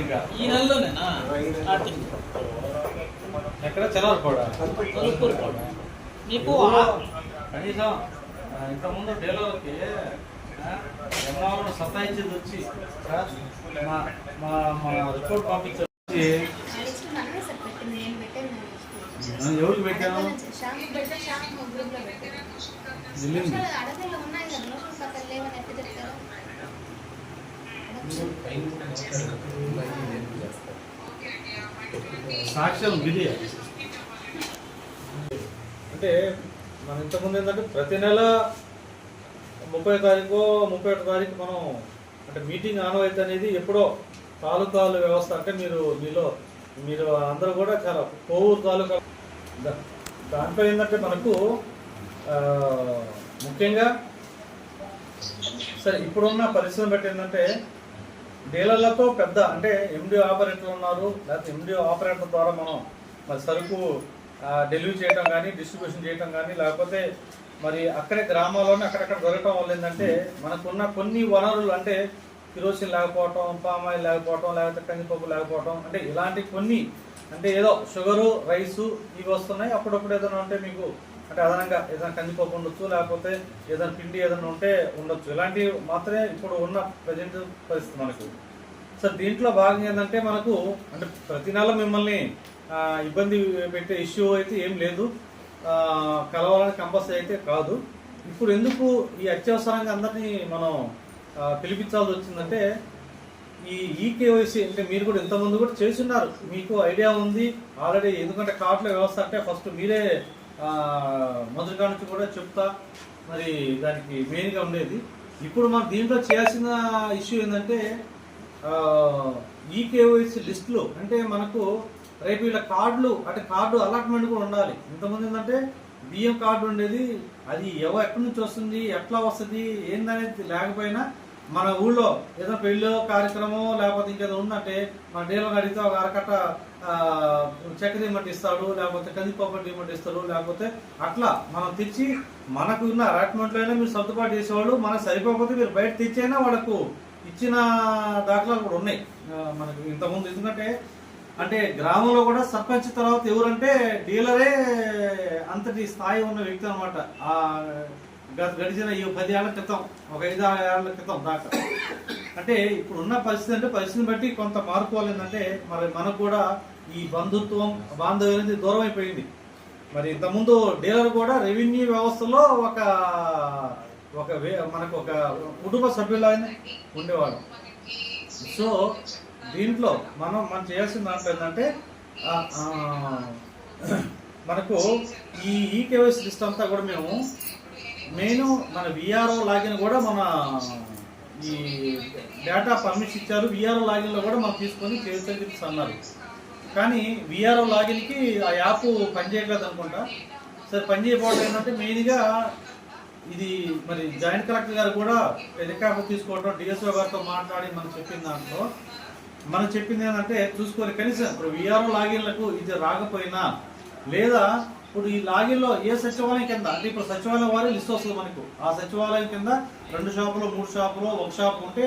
ఇంకా ఈ నెలలోనేనా స్టార్టింగ్ ఎక్కడ చెలవరు కూడా తలుపూరు కూడా మీకు కనీసం ఇంతకుముందు డీలర్కి యమరావరం సతాయించేది వచ్చి సార్ మా మా మా రిపోర్ట్ పంపించి ఎవరికి పెట్టాను సాక్ష్యం గిరి అంటే మన ఇంతకుముందు ఏంటంటే ప్రతి నెల 30 తారీఖు 31 తారీఖు మనం అంటే మీటింగ్ ఆనవాయితీ అనేది ఎప్పుడో తాలూకాల వ్యవస్థ అంటే మీరు అందరూ కూడా చాలా కోవూరు తాలూకా దాంట్లో ఏంటంటే మనకు ముఖ్యంగా సరే ఇప్పుడున్న పరిస్థితిని బట్టి ఏంటంటే డీలర్లతో పెద్ద అంటే ఎండి ఆపరేటర్లు ఉన్నారు, లేకపోతే ఎండి ఆపరేటర్ ద్వారా మనం మరి సరుకు డెలివరీ చేయడం కానీ డిస్ట్రిబ్యూషన్ చేయడం కానీ లేకపోతే మరి అక్కడే గ్రామాల్లోనే అక్కడక్కడ దొరకడం వల్ల ఏంటంటే మనకున్న కొన్ని వనరులు అంటే కిరోసిన్ లేకపోవటం, పామాయిల్ లేకపోవటం, లేకపోతే కందిపప్పు లేకపోవటం అంటే ఇలాంటి కొన్ని అంటే ఏదో షుగరు రైసు ఇవి వస్తున్నాయి. అప్పుడప్పుడు ఏదైనా ఉంటే మీకు అంటే అదనంగా ఏదైనా కందిపప్పు ఉండొచ్చు, లేకపోతే ఏదైనా పిండి ఏదైనా ఉంటే ఉండొచ్చు. ఇలాంటివి మాత్రమే ఇప్పుడు ఉన్న ప్రజెంట్ పరిస్థితి మనకు. సో దీంట్లో భాగంగా ఏంటంటే మనకు అంటే ప్రతి నెల మిమ్మల్ని ఇబ్బంది పెట్టే ఇష్యూ అయితే ఏం లేదు, కలవాలని కంపల్సరీ అయితే కాదు. ఇప్పుడు ఎందుకు ఈ అత్యవసరంగా అందరినీ మనం పిలిపించాల్సి వచ్చిందంటే ఈ ఈకేవైసీ అంటే మీరు కూడా ఇంతకుముందు కూడా చేస్తున్నారు, మీకు ఐడియా ఉంది ఆల్రెడీ. ఎందుకంటే కార్డుల వ్యవస్థ అంటే ఫస్ట్ మీరే మొదటి కాడ నుంచి కూడా చెప్తా మరి దానికి మెయిన్గా ఉండేది. ఇప్పుడు మనం దీంట్లో చేయాల్సిన ఇష్యూ ఏంటంటే ఈకేవైసీ లిస్టులు అంటే మనకు రేపు వీళ్ళ కార్డులు అంటే కార్డు అలాట్మెంట్ కూడా ఉండాలి. ఇంతకుముందు ఏంటంటే బియ్యం కార్డు ఉండేది, అది ఎక్కడి నుంచి వస్తుంది, ఎట్లా వస్తుంది ఏందనేది లేకపోయినా మన ఊళ్ళో ఏదైనా పెళ్ళో కార్యక్రమం లేకపోతే ఇంకేదో ఉందంటే మన డీలర్ అడిగితే ఒక అరకట్ట చక్కెర ఇమ్మటి ఇస్తాడు, లేకపోతే కందిపప్పు ఇమ్మటి ఇస్తాడు, లేకపోతే అట్లా మనం తెచ్చి మనకు ఉన్న అలాట్మెంట్లో అయినా మీరు సర్దుబాటు చేసేవాళ్ళు, మనకు సరిపోకపోతే మీరు బయట తెచ్చైనా వాళ్ళకు ఇచ్చిన దాఖలాలు కూడా ఉన్నాయి మనకు ఇంతకుముందు. ఎందుకంటే అంటే గ్రామంలో కూడా సర్పంచ్ తర్వాత ఎవరంటే డీలరే అంతటి స్థాయి ఉన్న వ్యక్తి అనమాట. గడిచిన ఈ 10 ఏళ్ల క్రితం, ఒక 5-6 ఏళ్ల క్రితం దాకా. అంటే ఇప్పుడు ఉన్న పరిస్థితి అంటే పరిస్థితిని బట్టి కొంత మార్పు ఏంటంటే మరి మనకు కూడా ఈ బంధుత్వం బాంధవ్యం అనేది దూరం అయిపోయింది. మరి ఇంతకుముందు డీలర్ కూడా రెవెన్యూ వ్యవస్థలో మనకు ఒక కుటుంబ సభ్యులైన ఉండేవాడు. సో దీంట్లో మనం చేయాల్సిన దాంట్లో ఏంటంటే మనకు ఈ ఈకేవైసీ లిస్ట్ అంతా కూడా మేము మెయిన్ మన విఆర్ఓ లాగిన్ కూడా మన ఈ డేటా పర్మిషన్ ఇచ్చారు. విఆర్ఓ లాగిన్లో కూడా మనం తీసుకొని చేయొచ్చు అన్నారు. కానీ విఆర్ఓ లాగిన్కి ఆ యాప్ పనిచేయట్లేదు అనుకుంటా. సరే పనిచేయకపోవడం ఏంటంటే మెయిన్గా ఇది మరి జాయింట్ కలెక్టర్ గారు కూడా టెలికాప్ తీసుకోవడం, డిఎస్ఓ గారితో మాట్లాడి మనం చెప్పిన దాంట్లో మనం చెప్పింది ఏంటంటే చూసుకొని కనీసం ఇప్పుడు విఆర్ఓ లాగిన్లకు ఇది రాకపోయినా లేదా ఇప్పుడు ఈ లాగిన్లో ఏ సచివాలయం కింద అంటే ఇప్పుడు సచివాలయం వారి లిస్ట్ వస్తుంది మనకు. ఆ సచివాలయం కింద 2 షాపులు 3 షాపులు 1 షాపు ఉంటే